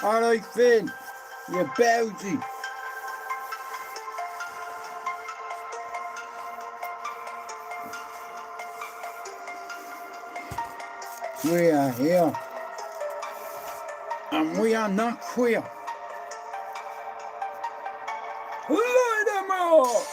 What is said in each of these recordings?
Alright, Finn, you bouty. We are here, and we are not queer. Light them up!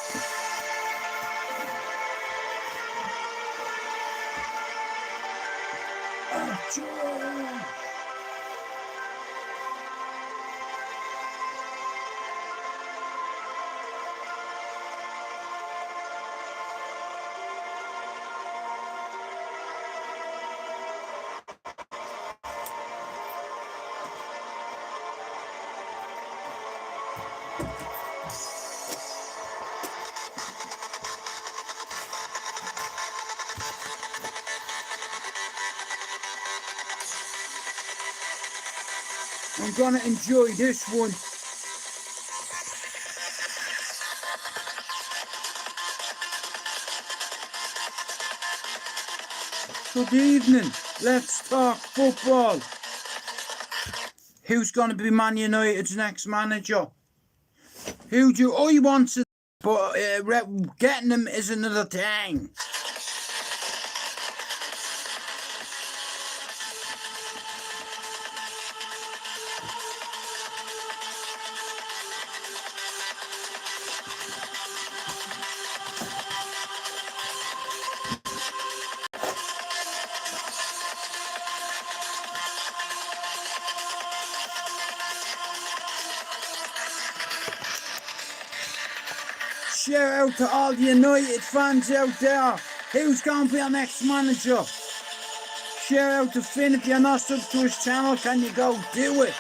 I'm gonna enjoy this one. Good evening. Let's talk football. Who's gonna be Man United's next manager? Who do I want to, but getting them is another thing. Shout out to all the United fans out there. Who's going to be our next manager? Shout out to Finn. If you're not subbed to his channel, can you go do it?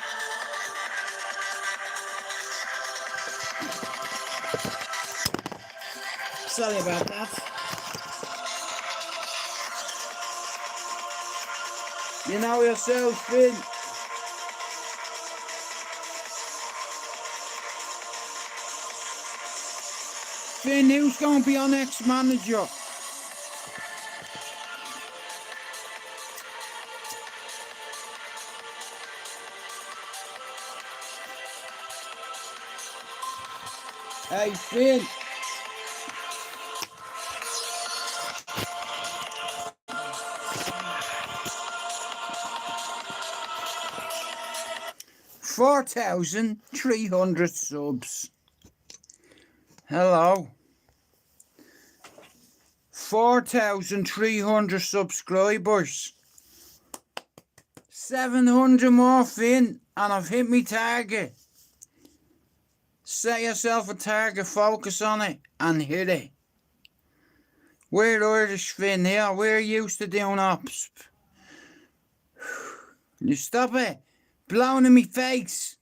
Sorry about that. You know yourself, Finn. Finn, who's going to be our next manager? Hey, Finn. $4,300 subs. Hello. 4,300 subscribers. 700 more, Finn, and I've hit my target. Set yourself a target, focus on it, and hit it. We're Irish, Finn, here. We're used to doing ops. You stop it. Blowing in my face.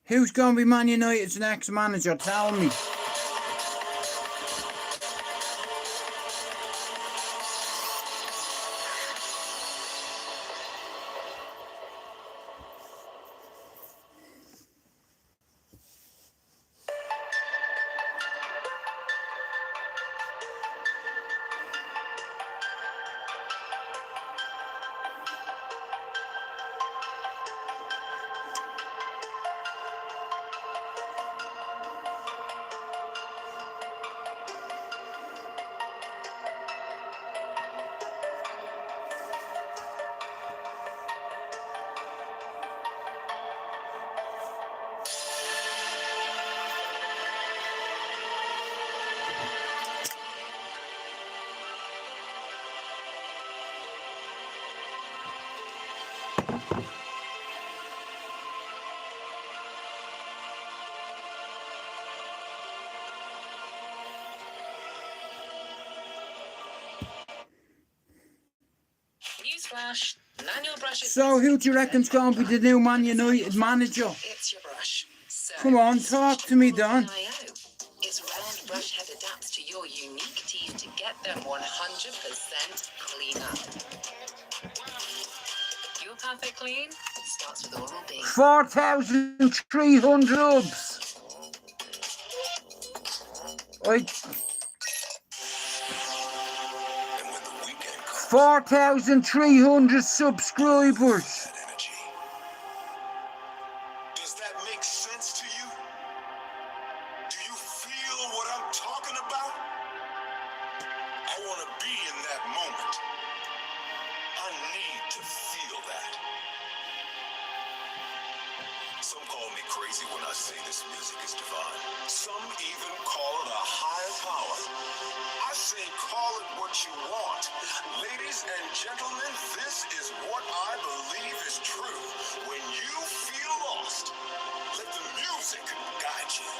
Who's going to be Man United's next manager? Tell me. So who do you reckon's going to be the new Man United manager? It's your brush. So come on, talk to me, Don. Its round brush head adapts to your unique teeth to get them 100% cleaner. Your perfect clean starts with Oral-B. 4,300 subs. 4,300 subscribers. That energy. Does that make sense to you? Do you feel what I'm talking about? I want to be in that moment. I need to feel that. Some call me crazy when I say this music is divine. Some even call it a higher power. I say call it what you want. Ladies and gentlemen, this is what I believe is true. When you feel lost, let the music guide you.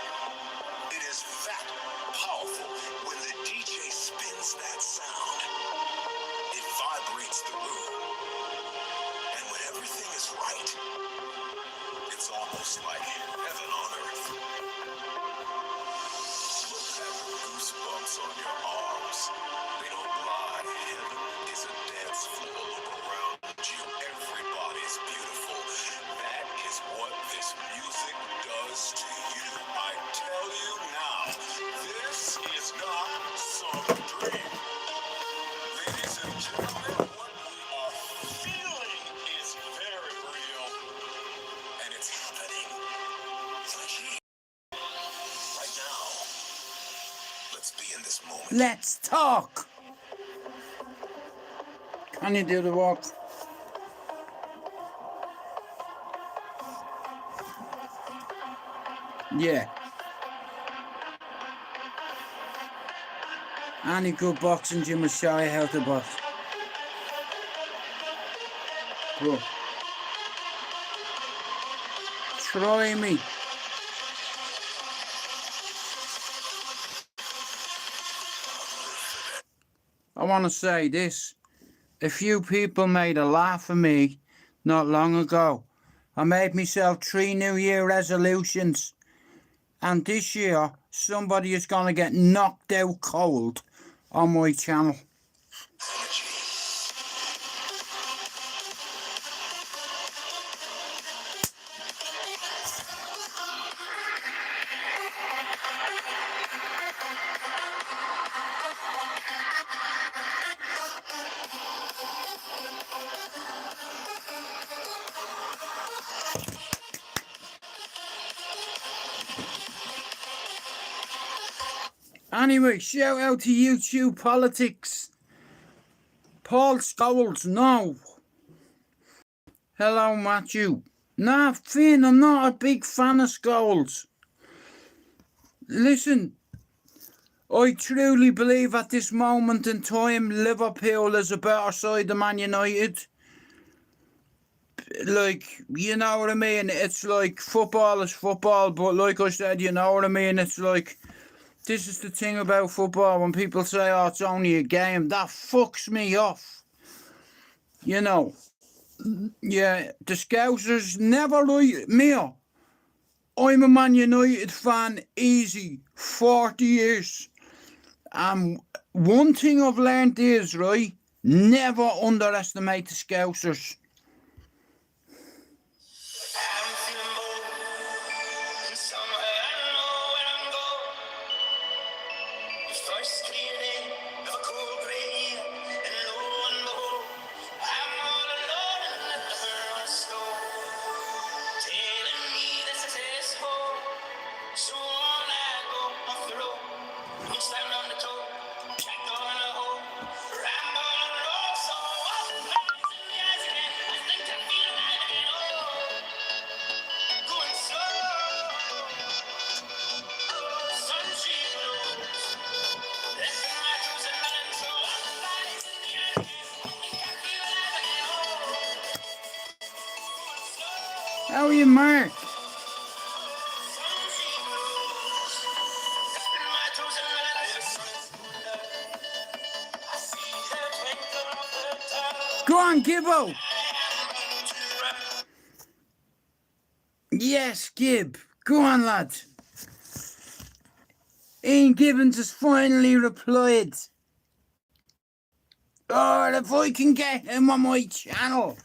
It is that powerful. When the DJ spins that sound, it vibrates the room. And when everything is right, it's almost like heaven on earth. Look at the goosebumps on your arms. They don't lie. Heaven is a dance floor. Look around you. Everybody's beautiful. That is what this music does to you. I tell you now, this is not some dream. Ladies and gentlemen, what we are feeling is very real. And it's happening right here, right now. Let's be in this moment. Let's talk. Can you do the walk? Yeah. Any good boxing gym will show you how to box. Bro. Try me. I want to say this. A few people made a laugh at me not long ago. I made myself 3 New Year resolutions. And this year, somebody is going to get knocked out cold on my channel. Anyway, shout out to YouTube politics. Paul Scholes, no. Hello, Matthew. Nah, Finn, I'm not a big fan of Scholes. Listen, I truly believe at this moment in time, Liverpool is a better side than Man United. Like, you know what I mean? It's like football is football, but like I said, you know what I mean? It's like, this is the thing about football, when people say, oh, it's only a game, that fucks me off. You know, yeah, the Scousers never like me. I'm a Man United fan, easy, 40 years. One thing I've learned is, right, never underestimate the Scousers. How are you, Mark? Go on, Gibbo. Yes, Gib. Go on, lad. Ian Gibbons has finally replied. Oh, if I can get him on my channel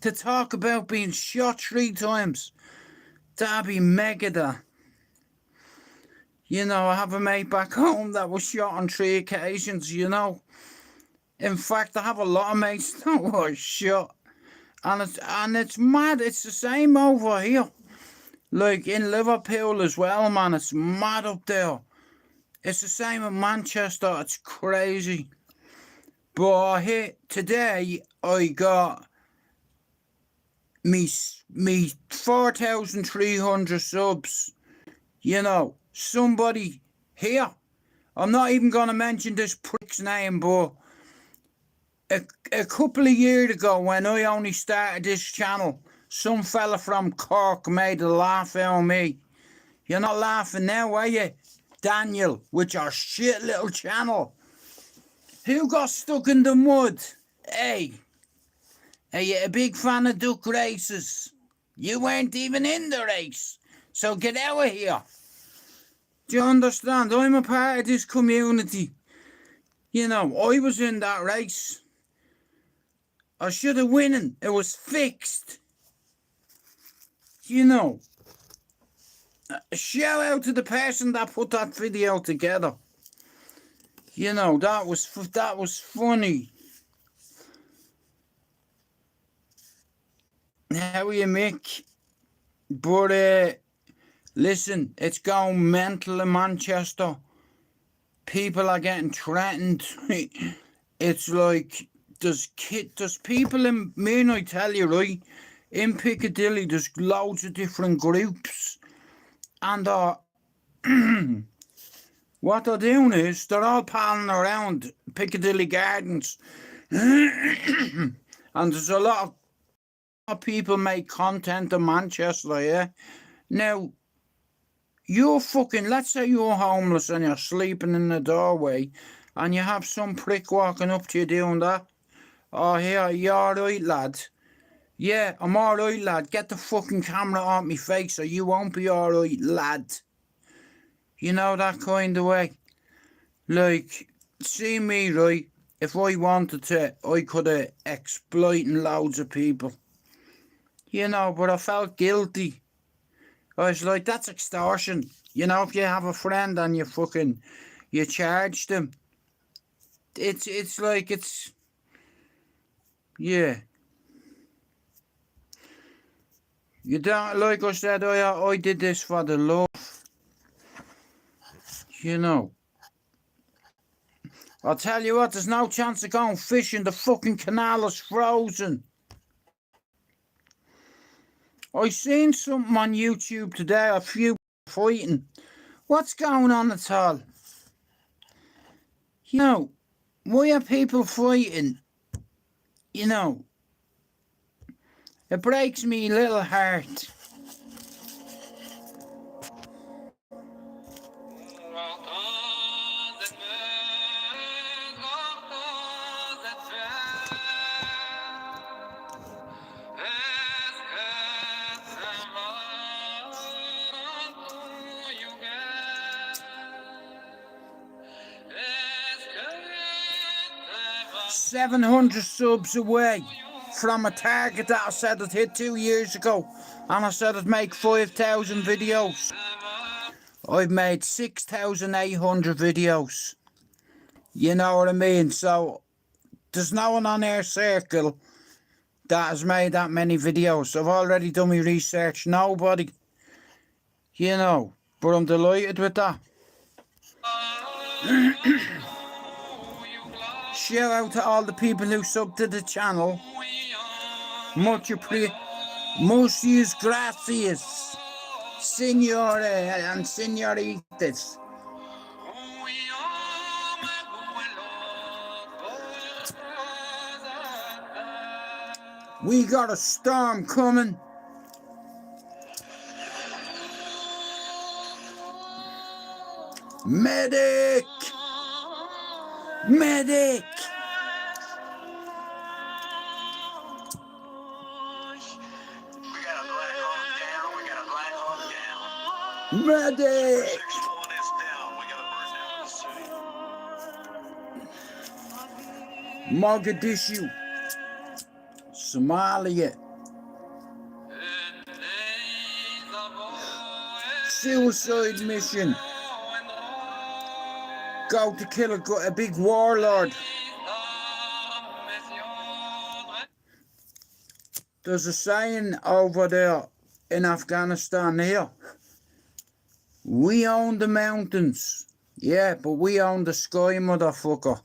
to talk about being shot 3 times, that'd be mega. You know, I have a mate back home that was shot on 3 occasions, you know. In fact, I have a lot of mates that were shot. And it's mad. It's the same over here. Like in Liverpool as well, man. It's mad up there. It's the same in Manchester. It's crazy. But today I got me 4,300 subs. You know, somebody here. I'm not even going to mention this prick's name, but a couple of years ago when I only started this channel, some fella from Cork made a laugh out of me. You're not laughing now, are you, Daniel, with your shit little channel? Who got stuck in the mud? Hey, are you a big fan of duck races? You weren't even in the race, so get out of here. Do you understand? I'm a part of this community. You know, I was in that race. I should have won. It was fixed. You know, shout out to the person that put that video together. You know, that was funny. How are you, Mick? But listen, it's going mental in Manchester. People are getting threatened. It's like there's people in, I tell you, right, in Piccadilly there's loads of different groups, and what they're doing is they're all palling around Piccadilly Gardens and there's a lot of people make content in Manchester, yeah. Now let's say you're homeless and you're sleeping in the doorway and you have some prick walking up to you doing that. Oh, here, you alright, lad? Yeah, I'm alright, lad. Get the fucking camera off me face or you won't be alright, lad. You know, that kind of way. Like, see me, right? If I wanted to, I could have exploiting loads of people. You know, but I felt guilty. I was like, that's extortion. You know, if you have a friend and you charge them. It's like, yeah. You don't, like I said, I did this for the love. You know. I'll tell you what, there's no chance of going fishing. The fucking canal is frozen. I seen something on YouTube today, a few fighting. What's going on at all? You know, why are people fighting? You know, it breaks me little heart. $700 subs away from a target that I said I'd hit 2 years ago, and I said I'd make 5,000 videos. I've made 6,800 videos. You know what I mean? So there's no one on our circle that has made that many videos. I've already done my research. Nobody. You know, but I'm delighted with that. Shout out to all the people who subbed to the channel. Muchas gracias, señores and señoritas. We got a storm coming. Medic! Medic! Medic! Mogadishu, Somalia. Suicide mission. Go to kill a big warlord. There's a saying over there in Afghanistan here. We own the mountains. Yeah, but we own the sky, motherfucker.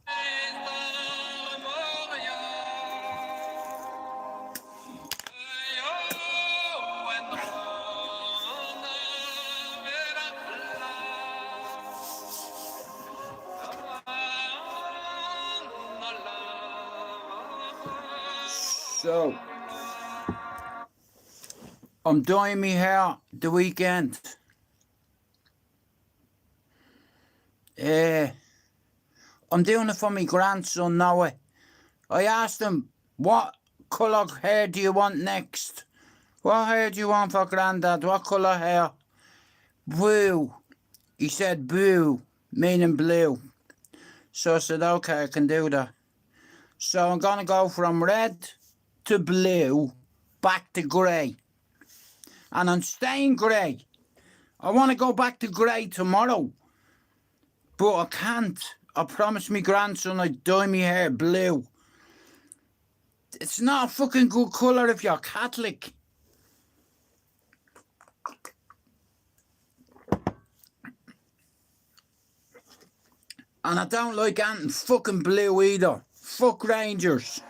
So, I'm dyeing my hair the weekend. I'm doing it for my grandson now. I asked him, what colour hair do you want next? What hair do you want for Grandad? What colour hair? Blue. He said blue, meaning blue. So I said, okay, I can do that. So I'm going to go from red to blue, back to grey. And I'm staying grey. I want to go back to grey tomorrow. But I can't. I promised my grandson I'd dye my hair blue. It's not a fucking good colour if you're Catholic. And I don't like anything fucking blue either. Fuck Rangers.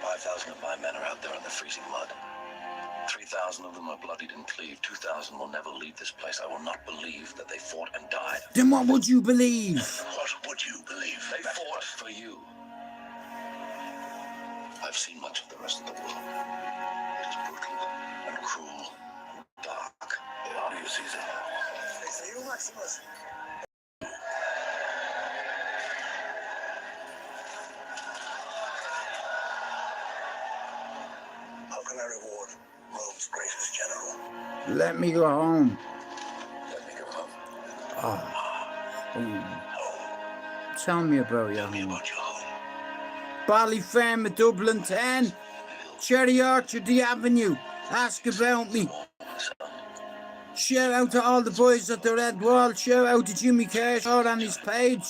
5,000 of my men are out there in the freezing mud. 3,000 of them are bloodied and cleaved. 2,000 will never leave this place. I will not believe that they fought and died. Then what would you believe? What would you believe? They fought for you. I've seen much of the rest of the world. It is brutal and cruel and dark. How do you see that? It's you, Maximus. How can I reward Rome's greatest general? Let me go home. Let me go home. Tell me about your Tell me home. about your home. Ballyferm at Dublin 10. Cherry Orchard, the Avenue. Ask about me. Shout out to all the boys at the Red Wall. Shout out to Jimmy Kershaw on his page.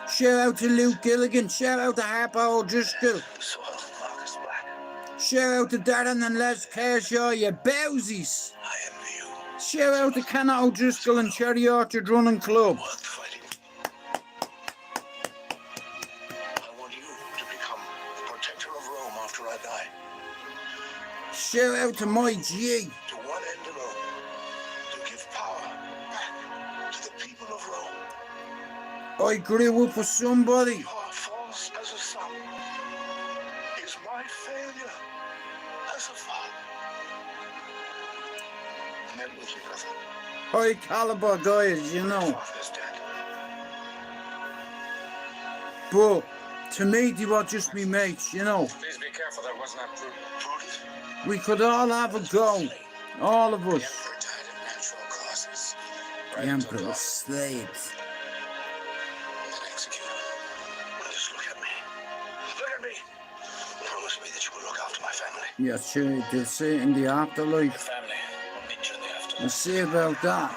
Shout out to Luke Gilligan. Shout out to Harper O'Driscoll. Soil, Marcus Black. Shout out to Darren and Les Kershaw, you bowsies. I envy you. Shout out to Kenna O'Driscoll and Cherry Orchard Running Club. Worth fighting. I want you to become the protector of Rome after I die. Shout out to my G. To one end alone. To give power to the people of Rome. I grew up with somebody. Power falls as a son. Is my failure as a father. Men with you, brother. High caliber guys, you know. Father is dead. But to me, they were just me mates, you know. Please be careful, that was not prudent. Prudent. We could all have a go. All of The us. emperor died of natural causes. The Emperor was slaves. And then executed. Now just look at me. Look at me. Promise me that you will look after my family. Yeah, sure, they say it in the afterlife. Family. I'll meet you in the afterlife. We'll see about that.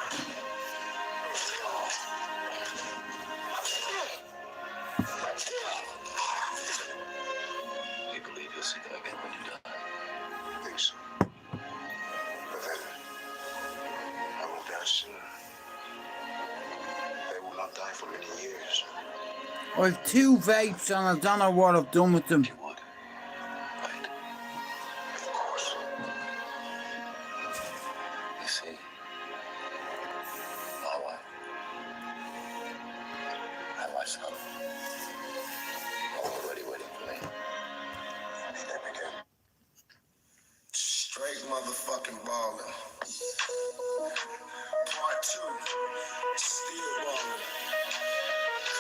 You believe you'll see them again when you die? I think so. But then, I will die soon. They will not die for many years. I've 2 vapes and I don't know what I've done with them. You would. Right. Of course. You see, my wife and my son are already waiting for me. And they never can. Straight motherfucking ballin'. Part 2. Still ballin'.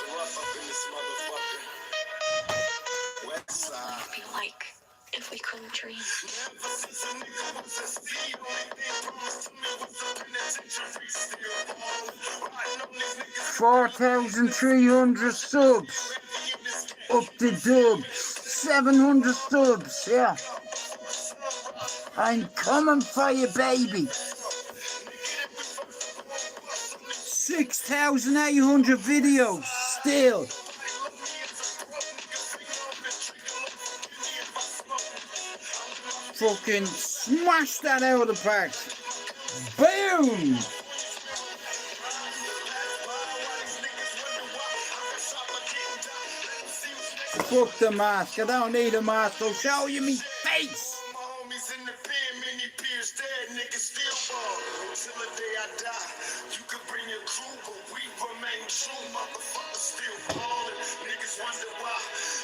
Corrupt up in this motherfucker. West side. Be like if we couldn't dream. Never since a nigga was a speed, only thing promised to me was a penitentiary. Still ballin'. Riding on these niggas. 4,300 subs. Up the dubs. 700 subs, yeah. I'm coming for you, baby. 6,800 videos still. fucking smash that out of the park. Boom! Fuck the mask, I don't need a mask, I'll show you me face. Till the day I die, you can bring your crew, but we remain true. Motherfuckers still ballin'. Niggas wonder why.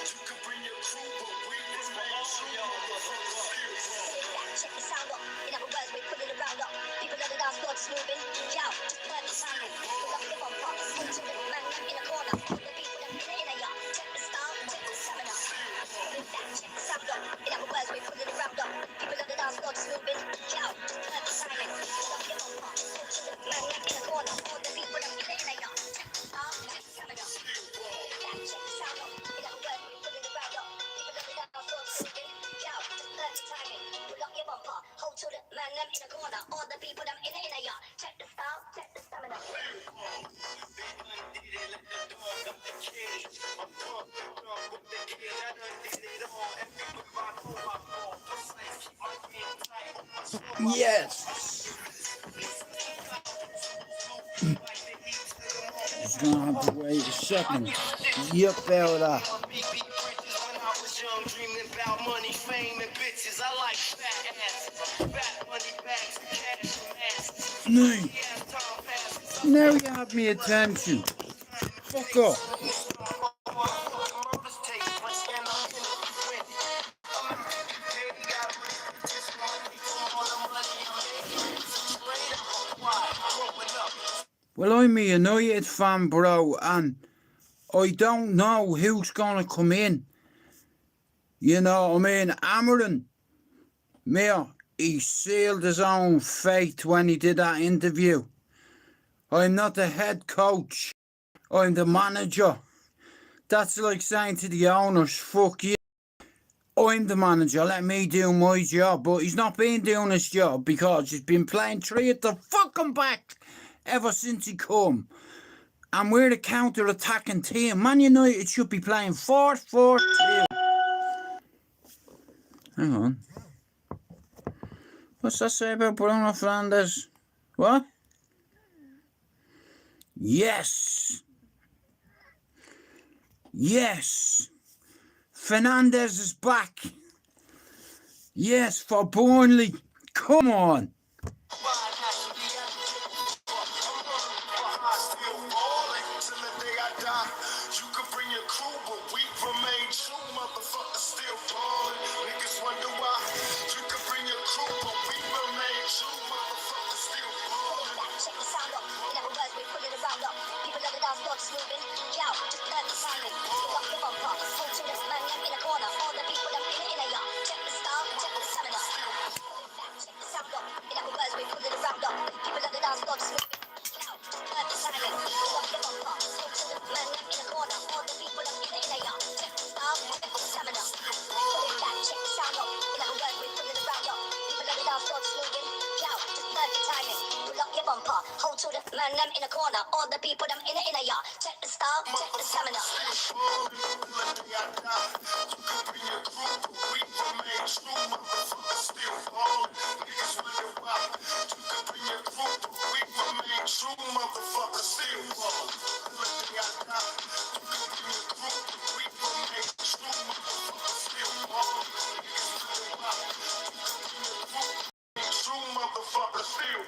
You can bring your crew, but we remain true. Motherfuckers still ballin'. Check the sound up. In other words, we put it around up. People on the dance floor just moving. Yo, just turn the sound up. Pull up your bumper. Swing to the man in the corner. All the people in the yard. Check the style, check the stamina. With that, check the sound up. In other words, we put it around up. People on the dance floor just moving. Yo, just turn the timing. Pull up your bumper. Swing to the man in the corner. All the people in the yard. Check the style, check the stamina. With that, check the sound up. In other words, we put it around up. People on the dance floor just moving. Yo, just turn the timing. Pull up your bumper. Hold to the man in the corner. All the people in the yard. Check the style, check the stamina. Yes! Just gonna have to wait a second. Yep, out of that. Dreaming about money, fame, and bitches. I like fat asses, fat money bags, cash and asses. Now you have me attention. Fuck off. Well, I'm a United fan, bro, and I don't know who's gonna come in. You know what I mean? Amarin, he sealed his own fate when he did that interview. I'm not the head coach. I'm the manager. That's like saying to the owners, fuck you. I'm the manager, let me do my job. But he's not been doing his job because he's been playing 3 at the fucking back ever since he come. And we're the counter-attacking team. Man United should be playing 4-4-2. Hang on. What's that say about Bruno Fernandes? What? Yes. Yes. Fernandes is back. Yes, for Burnley. Come on. Hold to the man, them in the corner. All the people, them in the yard. Check the style, check the stamina.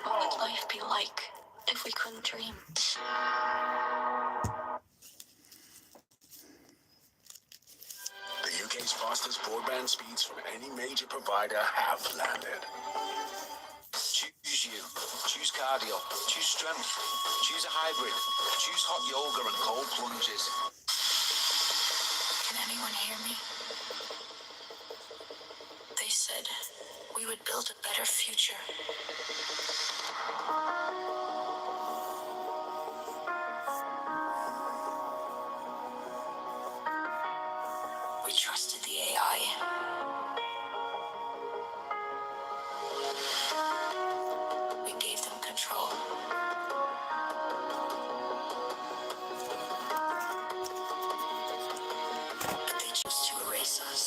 What would life be like if we couldn't dream? The UK's fastest broadband speeds from any major provider have landed. Choose you. Choose cardio. Choose strength. Choose a hybrid. Choose hot yoga and cold plunges. Can anyone hear me? They said we would build a better future. We trusted the AI. We gave them control. But they chose to erase us.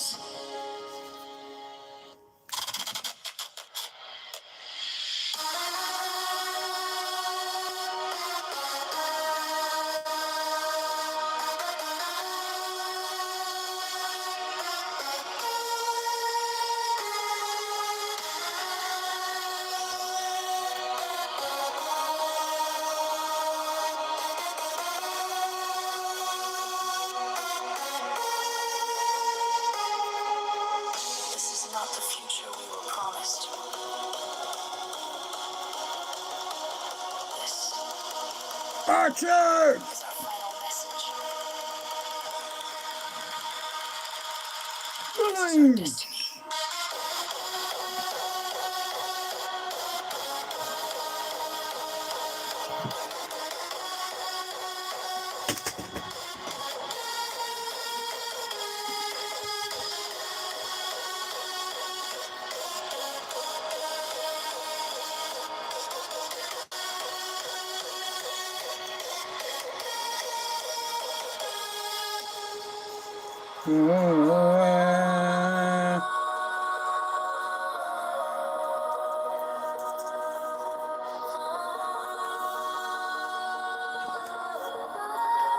the future we were promised. This Archer! is our final message. Running! Destiny.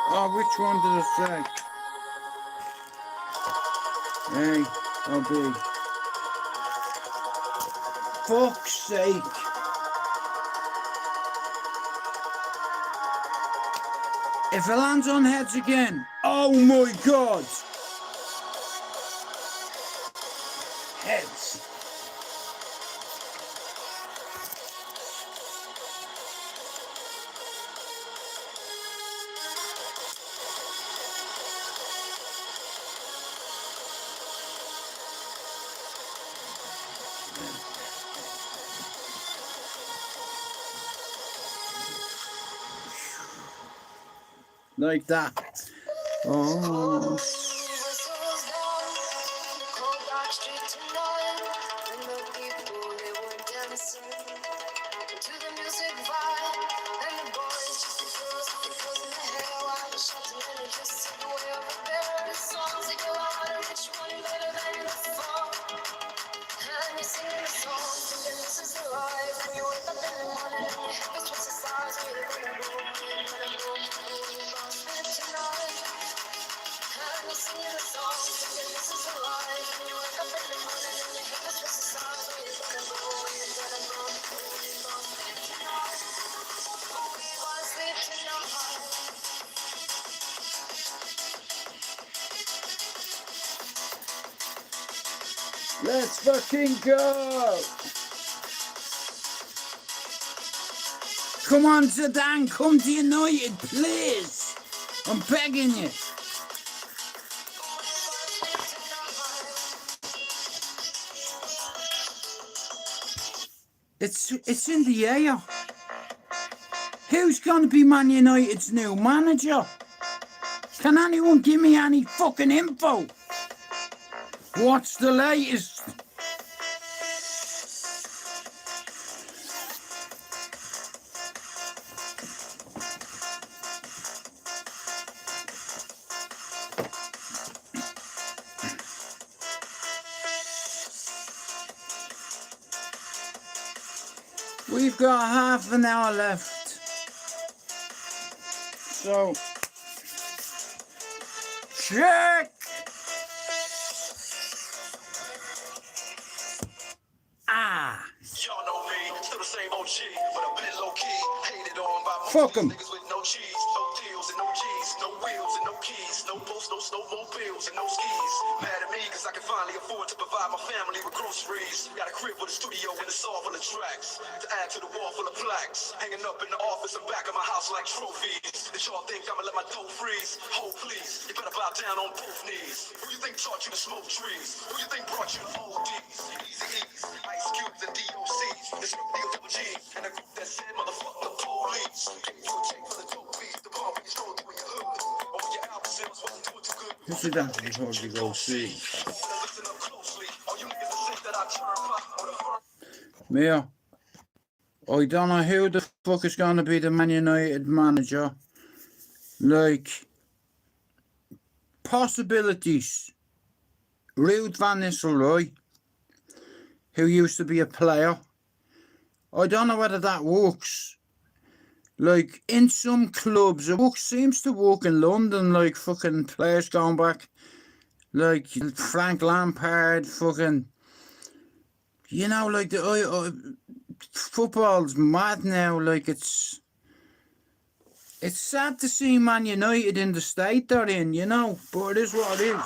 Oh, which one did I say? Hey, I'll be. Fuck's sake. If it lands on heads again, oh my god. Heads. Like that. Oh. Let's fucking go! Come on, Zidane, come to United, please! I'm begging you. It's in the air. Who's going to be Man United's new manager? Can anyone give me any fucking info? What's the latest? We've got half an hour left. So, check! Ah! Y'all know me, still the same OG, but a bit low key. Hated on by most Fuck 'em. niggas with no cheese, no deals and no G's, no wheels and no keys, no boats, no snowmobiles and no skis. Mad at me cause I can finally afford to provide my family with groceries. Got a crib with a studio and a saw full of tracks to add to the wall full of plaques. Hanging up in the office and back of my house like trophies. Did y'all think I'ma let my dough freeze? Hold please, you better bow down on both knees. Who you think taught you to smoke trees? Who you think brought you to ODs? Easy E's, Ice Cubes and DOCs. It's the double G and a group that said motherfuck the police. Give you a check for the dope beats, the bomb beats roll through your hood. Or when your album sales wasn't doing too good. This is that before we go see. Listen up closely. All you niggas that think that I turn pop on the firm. Mia, I don't know who the fuck is going to be the Man United manager. Like, possibilities. Ruud van Nistelrooy, who used to be a player. I don't know whether that works. Like, in some clubs, it seems to work in London, like fucking players going back. Like, Frank Lampard, fucking... You know, like, football's mad now, like, it's sad to see Man United in the state they're in, you know, but it is what it is.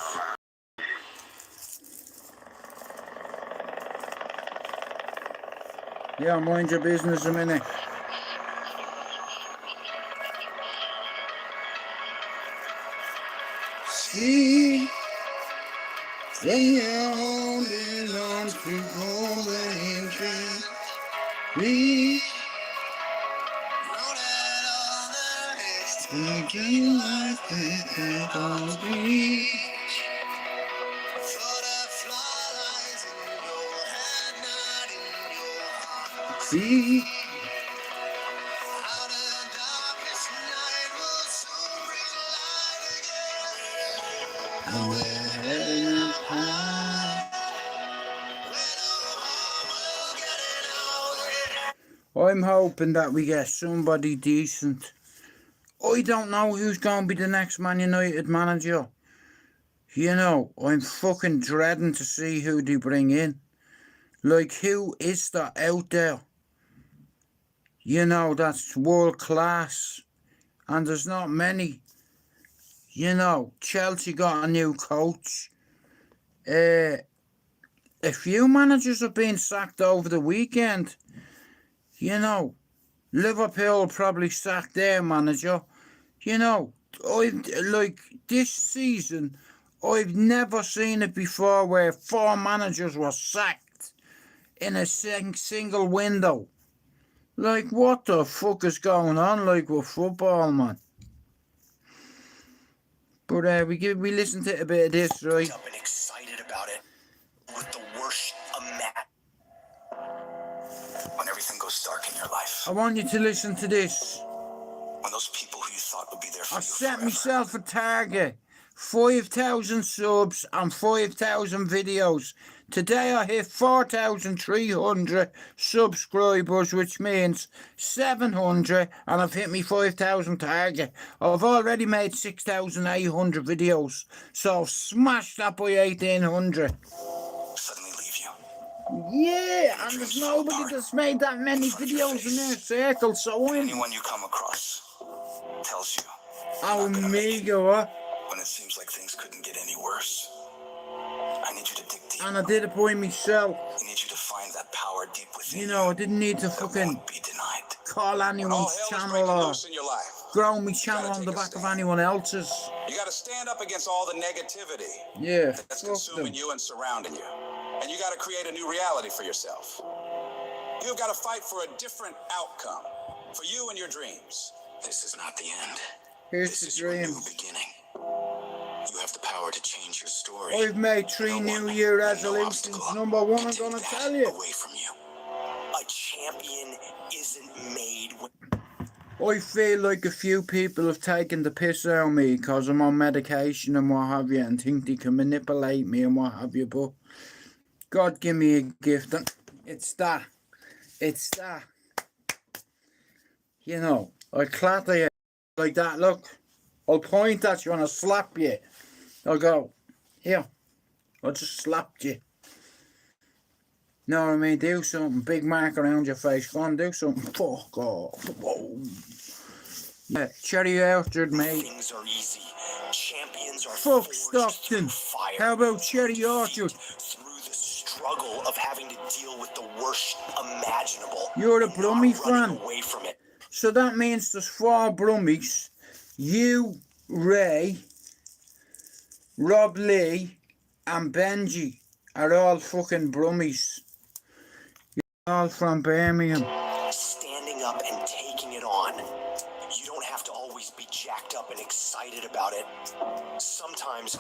Yeah, mind your business a minute. See, when you're holding on to golden dreams, we making life with all dreams. See, I'm hoping that we get somebody decent. I don't know who's going to be the next Man United manager. You know, I'm fucking dreading to see who they bring in. Like, who is that out there? You know, that's world class. And there's not many. You know, Chelsea got a new coach. A few managers have been sacked over the weekend. You know, Liverpool probably sacked their manager. You know, like this season, I've never seen it before where 4 managers were sacked in a single window. Like, what the fuck is going on, like, with football, man? But we listen to a bit of this, right? Up and excited about it with the worst when everything goes dark in your life. I want you to listen to this. When those people who you thought would be there for I you set forever. myself a target. 5,000 subs and 5,000 videos. Today I hit 4,300 subscribers, which means 700, and I've hit me 5,000 target. I've already made 6,800 videos, so smash that by 1,800. Suddenly leave you. Yeah, and there's nobody that's made that many videos in their circle, so I'm... Anyone you come across tells you. Oh, Amigo, what? When it seems like things couldn't get any worse, I need you to dig deep. And I did it by myself. I need you to find that power deep within You know, I didn't need to that fucking won't be denied. call anyone's channel or grow my channel on the back of anyone else's. You gotta stand up against all the negativity Yeah, that's fuck consuming them. you and surrounding you. And you gotta create a new reality for yourself. You've gotta fight for a different outcome for you and your dreams. This is not the end. Here's This the is your dream. new beginning. You have the power to change your story. I've made 3 New Year resolutions. Number 1, I'm gonna tell you. Away from you. A champion isn't made when... I feel like a few people have taken the piss out of me because I'm on medication and what have you, and think they can manipulate me and what have you, but God give me a gift, and it's that. It's that. You know, I clatter you like that, look. I'll point at you and I'll slap you. I'll go, here, I just slapped you. Know what I mean? Do something. Big mark around your face. Go on, do something. Fuck off. Whoa. Yeah, Cherry Orchard, mate. Things are easy. Champions are Fuck forged Stockton. through fire. How about Cherry Orchard? Through the struggle of having to deal with the worst imaginable. You're a and Brummy not running fan. away from it. So that means there's 4 Brummies. You, Ray, Rob Lee, and Benji are all fucking Brummies. You're all from Birmingham. Standing up and taking it on. You don't have to always be jacked up and excited about it. Sometimes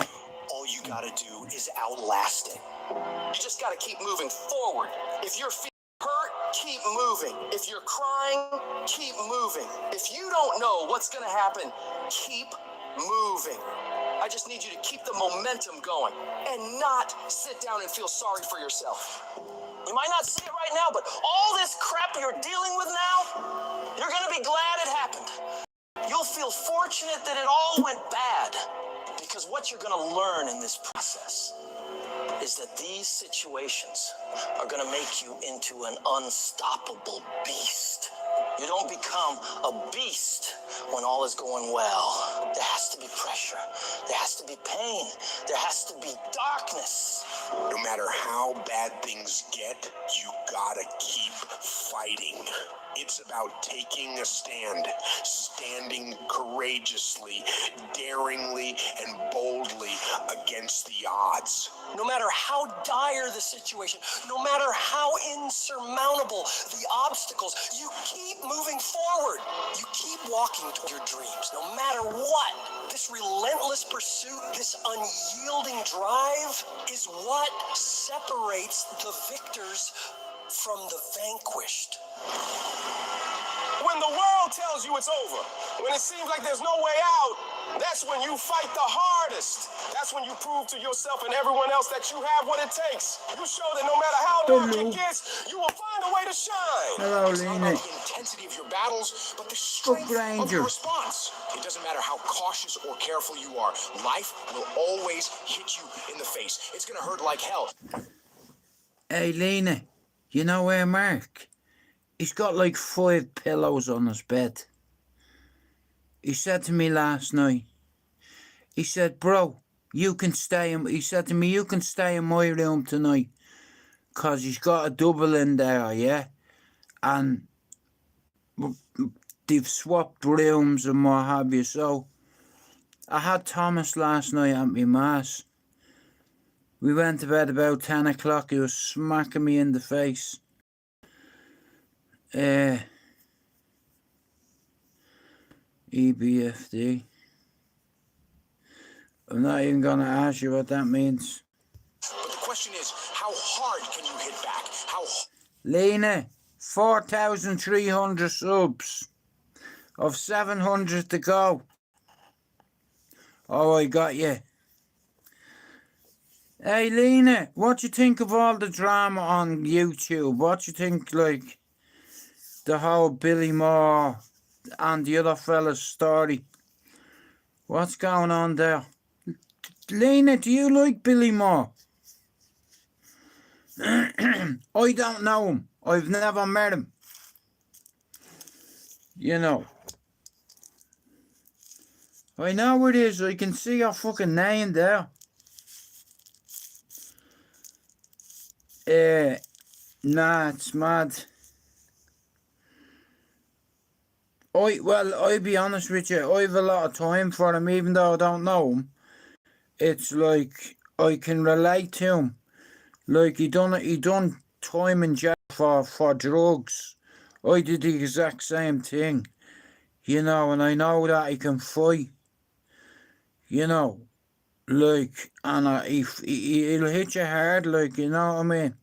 all you gotta do is outlast it. You just gotta keep moving forward. If you're hurt, keep moving. If you're crying, keep moving. If you don't know what's gonna happen, keep moving. I just need you to keep the momentum going and not sit down and feel sorry for yourself. You might not see it right now, but all this crap you're dealing with now, you're gonna be glad it happened. You'll feel fortunate that it all went bad, because what you're gonna learn in this process is that these situations are going to make you into an unstoppable beast. You don't become a beast when all is going well. There has to be pressure. There has to be pain. There has to be darkness. No matter how bad things get, you gotta keep fighting. It's about taking a stand, standing courageously, daringly, and boldly against the odds. No matter how dire the situation, no matter how insurmountable the obstacles, you keep moving forward. You keep walking toward your dreams, no matter what. This relentless pursuit, this unyielding drive is what separates the victors from the vanquished. When the world tells you it's over, when it seems like there's no way out, that's when you fight the hardest. That's when you prove to yourself and everyone else that you have what it takes. You show that no matter how dark it gets, you will find a way to shine. Hello, It's not Lena. about the intensity of your battles, but the strength of Ranger. your response. It doesn't matter how cautious or careful you are. Life will always hit you in the face. It's gonna hurt like hell. Hey, Lena, you know where Mark? He's got like 5 pillows on his bed. He said to me last night, he said, bro, you can stay in, he said to me, you can stay in my room tonight. Because he's got a double in there, yeah? And they've swapped rooms and what have you. So I had Thomas last night at my mass. We went to bed about 10 o'clock. He was smacking me in the face. EBFD. I'm not even going to ask you what that means. But the question is, how hard can you hit back? How Lena, 4,300 subs. Of 700 to go. Oh, I got you. Hey, Lena, what do you think of all the drama on YouTube? What do you think, like, the whole Billy Moore and the other fella's story? What's going on there? Lena, do you like Billy Moore? I don't know him. I've never met him. You know. I know it is. I can see your fucking name there. Nah, it's mad. I'll be honest with you, I have a lot of time for him, even though I don't know him. It's like, I can relate to him. Like, he done time in jail for drugs. I did the exact same thing. You know, and I know that he can fight. You know, like, and he'll hit you hard, like, you know what I mean?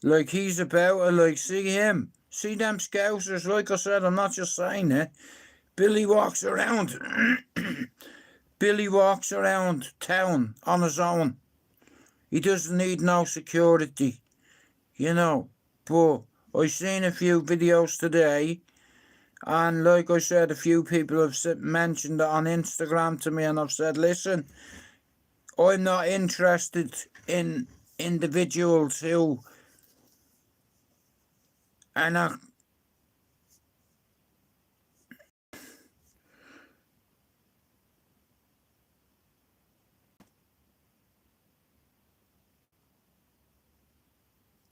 Like, he's about it, like, see him. See them scousers, like I said, I'm not just saying it. Billy walks around. Billy walks around town on his own. He doesn't need no security, you know. But I seen a few videos today, and like I said, a few people have mentioned it on Instagram to me, and I've said, listen, I'm not interested in individuals who are not.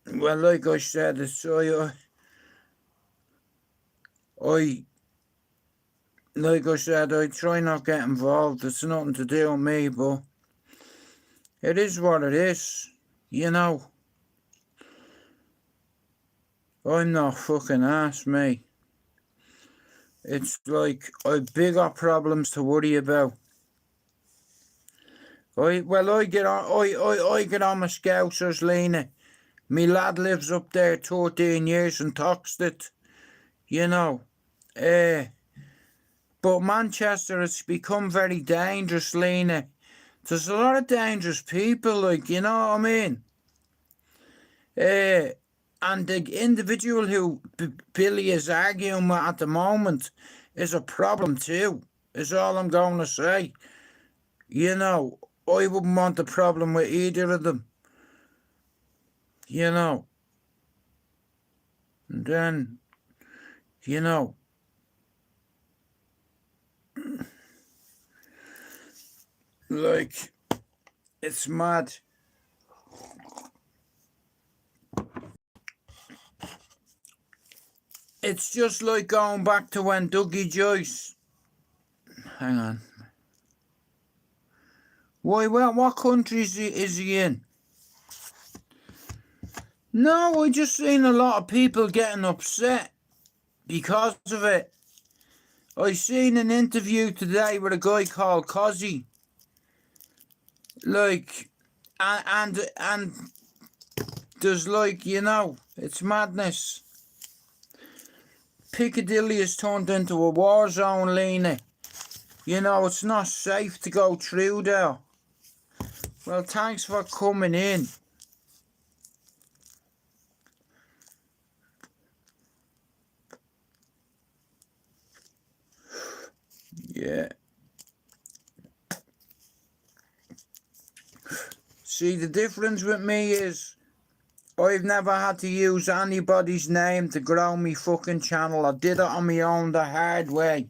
Well, like I said, it's like I said, I try not get involved. It's nothing to do with me, but it is what it is, you know. I'm not fucking ass, mate. It's like I've bigger problems to worry about. I get on my scousers, Lena. Me lad lives up there 13 years in Toxteth, you know. But Manchester has become very dangerous, Lena. There's a lot of dangerous people, like, you know what I mean? And the individual who Billy is arguing with at the moment is a problem too, is all I'm going to say. You know, I wouldn't want a problem with either of them. You know. And then You know. Like, it's mad. It's just like going back to when Dougie Joyce... Hang on. Why, well, what country is he in? No, I just seen a lot of people getting upset because of it. I seen an interview today with a guy called Cozzy. Like, and there's like, you know, it's madness. Piccadilly has turned into a war zone, Lena. You know, it's not safe to go through there. Well, thanks for coming in. Yeah. See, the difference with me is I've never had to use anybody's name to grow me fucking channel. I did it on my own the hard way.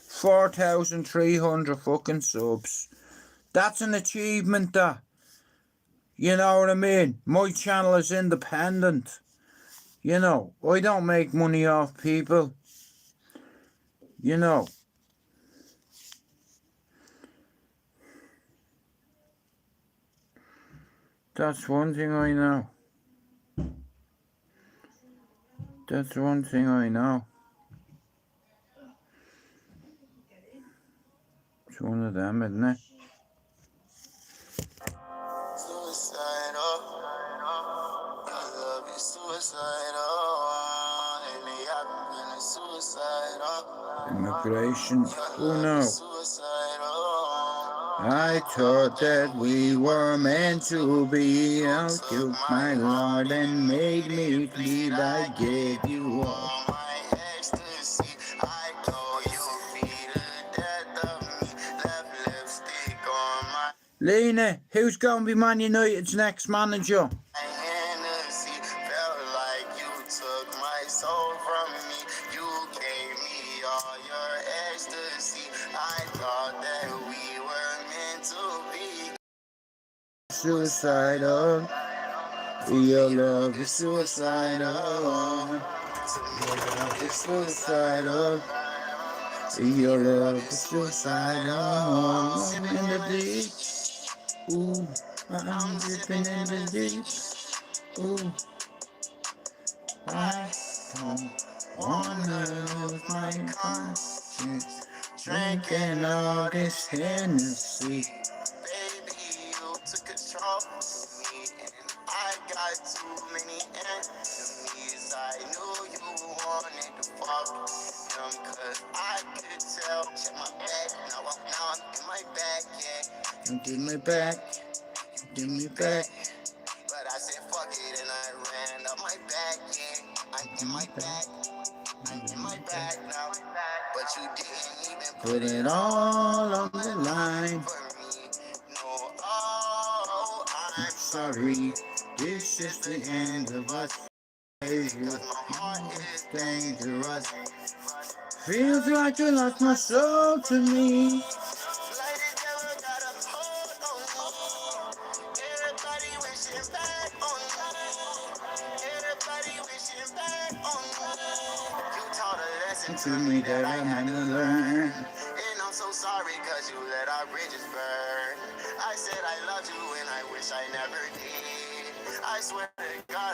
4,300 fucking subs. That's an achievement, that. You know what I mean? My channel is independent. You know, I don't make money off people. You know. That's one thing I know. That's one thing I know. It's one of them, isn't it? Suicidal, I love you, suicidal. Lately I've been feeling suicidal. Immigration. Oh no. Suicidal. I thought that we were meant to be. I took my Lord and made me bleed. I gave you all. My ecstasy, I told you be the death of me. Left lipstick on my Lena, who's going to be Man United's next manager? Hennessy. Felt like you took my soul from me. You gave me all your ecstasy. I thought that we were meant to be. Suicidal. Your love is suicidal. Your love is suicidal. Your love is suicidal. I'm in the deep. Ooh, I'm dipping in the deep. Ooh, I don't wanna lose my conscience. Drinking all this Hennessy. Baby, you took control of me, and I got too many enemies. I knew you wanted to fuck them, cause I could tell. Check my back, now I'm in my back, yeah. You did me back, you did me back. But I said fuck it and I ran up my back, yeah. I'm in my back, I'm in my back now. But you didn't even Put it all on the line. for me. No, oh, I'm Sorry, this is the end of us. cause my heart is Dangerous. Feels like you lost my soul to me. like the devil got a hold on me. Everybody wishing back on me. Everybody wishing back on me. You taught a lesson To me that I had to learn. and I'm so sorry cause you let our bridges burn. I said I loved you and I wish I never did. I swear to God,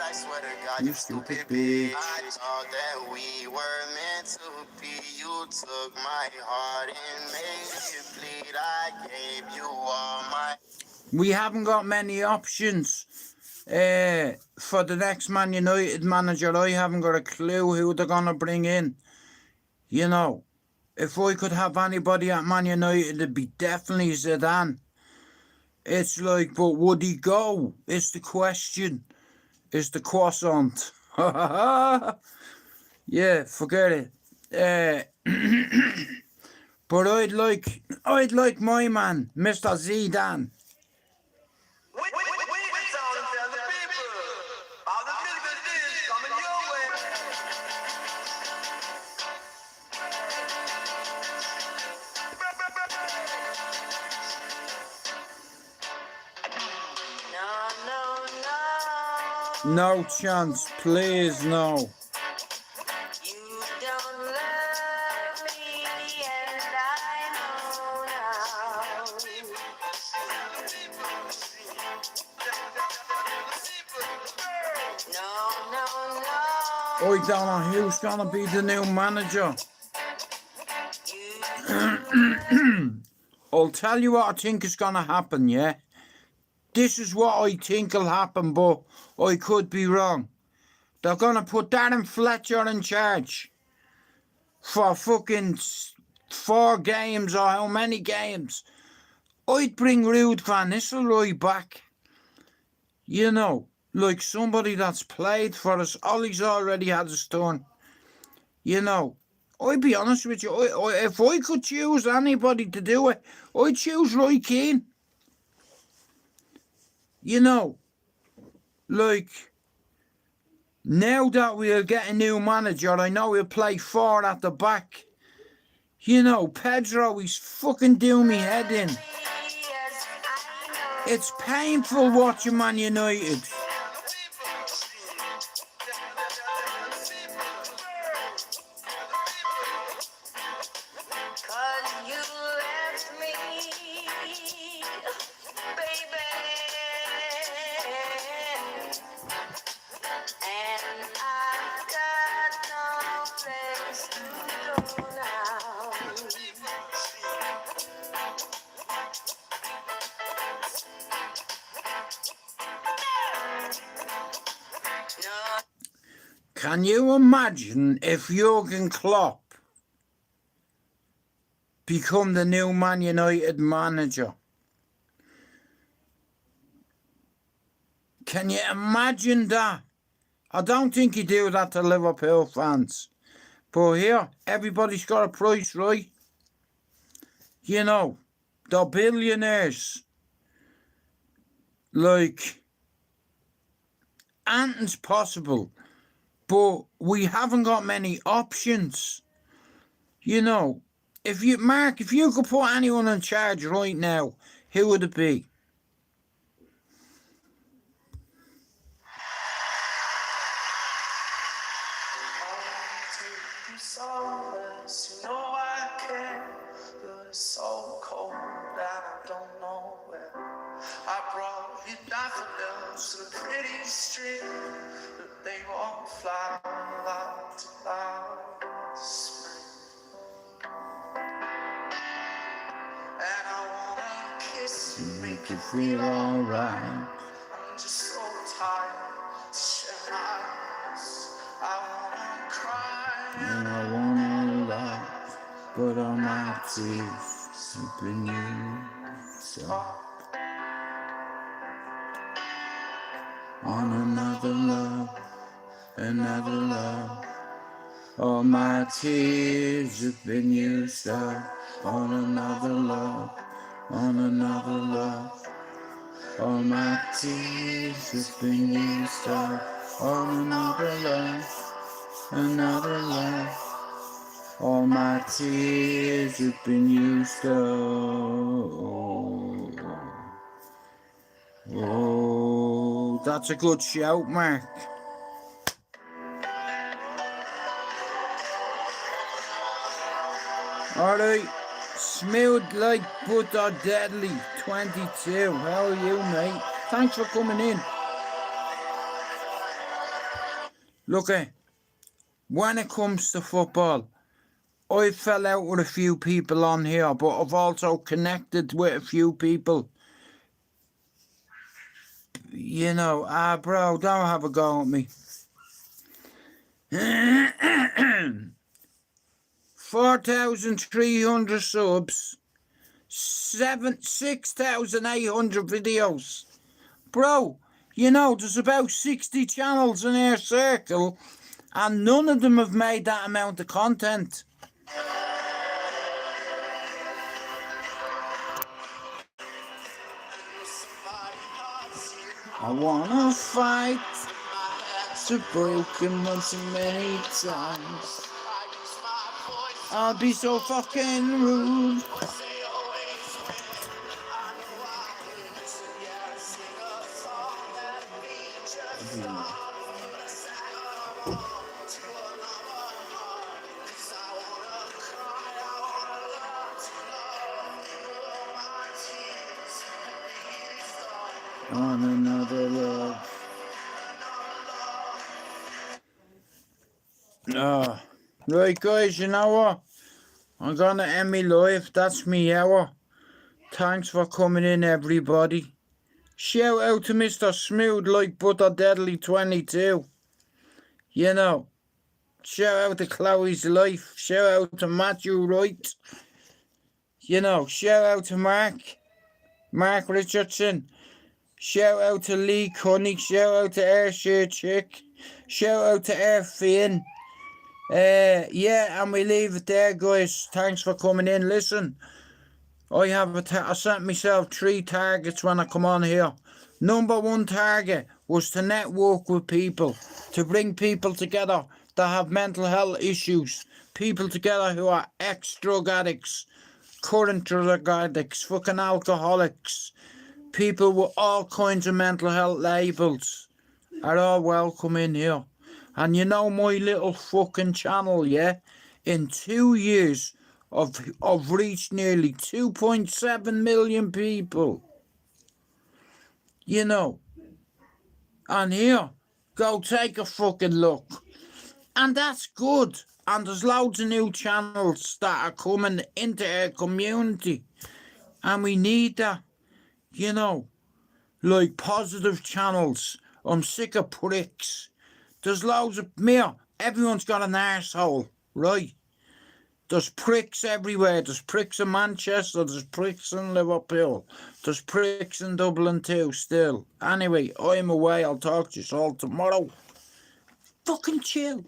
You you stupid stupid bitch. bitch. I thought that we were meant to be. You took my heart and made it bleed. I gave you all my... We haven't got many options for the next Man United manager. I haven't got a clue who they're going to bring in. You know, if I could have anybody at Man United, it'd be definitely Zidane. It's like, but would he go? Is the question. Is the croissant. Yeah, forget it. But I'd like my man, Mr. Zidane. We the sound and tell the people. All the good is coming your way. No chance, please, no. You don't love me, and I know now. No, I don't know who's gonna be the new manager. I'll tell you what I think is gonna happen, yeah? This is what I think will happen, but I could be wrong. They're gonna put Darren Fletcher in charge for fucking 4 games or how many games. I'd bring Ruud van Nistelrooy back. You know, like somebody that's played for us. Ollie's already had his turn. You know, I'd be honest with you. If I could choose anybody to do it, I'd choose Roy Keane. You know, like, now that we'll get a new manager, I know he'll play 4 at the back. You know, Pedro, he's fucking doing me head in. It's painful watching Man United. Can you imagine if Jurgen Klopp become the new Man United manager? Can you imagine that? I don't think he'd do that to Liverpool fans. But here, everybody's got a price, right? You know, they're billionaires. Like, anything's possible. But we haven't got many options. You know, if you could put anyone in charge right now, who would it be? I brought you daffodils to the pretty street, but they won't fly like to last spring. And I wanna kiss you, make you feel alright. I'm just so tired to share my eyes. I wanna cry and I wanna laugh, but all my tears simply used up on another love, another love. All my tears have been used up on another love, on another love. All my tears have been used up on another love, another love. All my tears have been used up. Oh, that's a good shout, Mark. Alright, smooth like butter deadly 22. How are you, mate? Thanks for coming in. Look, when it comes to football, I fell out with a few people on here, but I've also connected with a few people. You know, bro, don't have a go at me. 4,300 subs, 6,800 videos. Bro, you know, there's about 60 channels in our circle, and none of them have made that amount of content. I wanna fight to broken one too many times. I'll be so fucking rude. On another love. Oh. Right, guys, you know what? I'm gonna end me live. That's me hour. Thanks for coming in, everybody. Shout out to Mr. Smooth Like Butter Deadly 22. You know. Shout out to Chloe's Life. Shout out to Matthew Wright. You know. Shout out to Mark Richardson. Shout out to Lee Cunny. Shout out to Airshare Chick. Shout out to Air Finn. Yeah, and we leave it there, guys. Thanks for coming in. Listen, I set myself 3 targets when I come on here. Number 1 target was to network with people, to bring people together that have mental health issues, people together who are ex-drug addicts, current drug addicts, fucking alcoholics, people with all kinds of mental health labels are all welcome in here. And you know my little fucking channel, yeah? In 2 years, I've reached nearly 2.7 million people. You know. And here, go take a fucking look. And that's good. And there's loads of new channels that are coming into our community. And we need that. You know. Like positive channels. I'm sick of pricks. There's loads of everyone's got an arsehole, right? There's pricks everywhere. There's pricks in Manchester. There's pricks in Liverpool. There's pricks in Dublin too, still. Anyway, I'm away. I'll talk to you all tomorrow. Fucking chill.